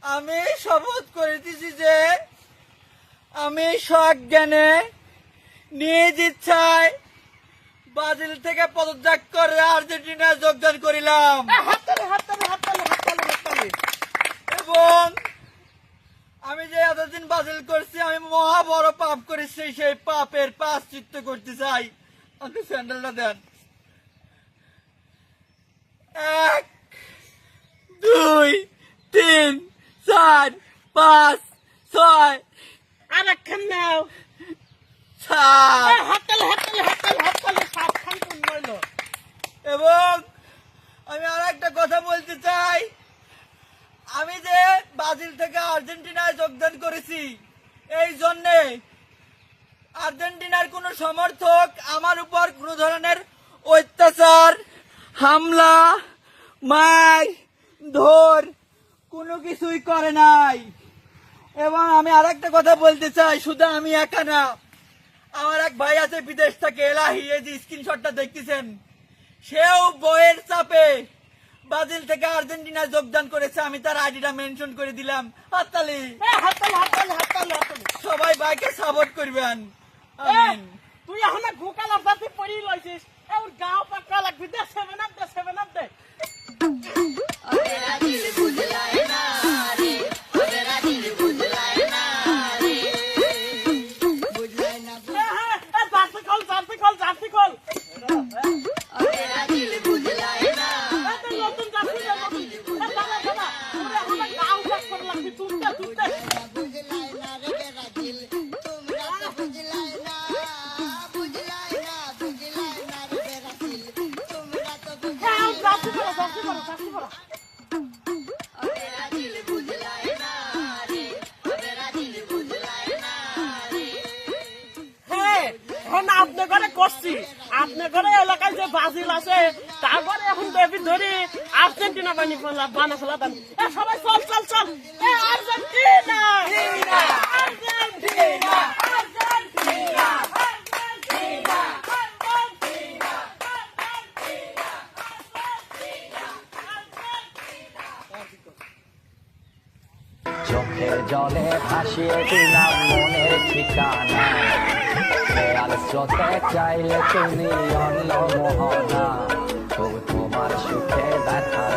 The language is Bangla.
আমি শপথ করিতেছি যে আমি সজ্ঞানে নিজ ইচ্ছায় ব্রাজিল থেকে পদত্যাগ করে আর্জেন্টিনায় যোগদান করিলাম এবং আমি যে এতদিন ব্রাজিল করছি আমি মহা বড় পাপ করেছি, সেই পাপের প্রায়শ্চিত্ত করতে চাই। আপনি স্যান্ডেলটা দেন। 1 2 3 4 5 6 আরেকখান নাও। 7 হাততালি সাতখান কোন বইল? এবং আমি আর একটা কথা বলতে চাই, আমি যে ব্রাজিল থেকে আর্জেন্টিনায় যোগদান করেছি এই জন্যে আর্জেন্টিনার কোনো সমর্থক আমার উপর কোনো ধরনের অত্যাচার, হামলা, মার ধর কোনো কিছুই করে নাই। এবং আমি আর একটা কথা বলতে চাই, শুধু আমি একা না, আমার এক ভাই আছে বিদেশ থেকে, এলাহি, এই যে স্ক্রিনশটটা দেখতেছেন, সেও বইয়ের চাপে ব্রাজিল থেকে আর্জেন্টিনায় যোগদান করেছে। আমি তার আইডিটা মেনশন করে দিলাম। হাততালি। সবাই ভাইকে সাপোর্ট করবেন। আমিন। তুই এখন গোকাল আপাতে পড়ি লইছিস, ওর গাও পাকা লাগবি। দে 7 আপ দে। জার্সি কল। নতুন জার্সি গাও পাকা লাগবি। তুলতে জার্সি করো। আপনি ঘরে করছি, আপনার ঘরে এলাকায় যে ব্রাজিল আছে তার ঘরে এখন বেবি ধরি আর্জেন্টিনা বানা ফেলা দেন। সবাই চল। আর্জেন্টিনা। চোখের জলে ভাসিয়ে দিলাম মনের ঠিকানা, খেয়াল স্রোতে চাইলে তুমি অন্য মোহনা, তোমার সুখে দেখার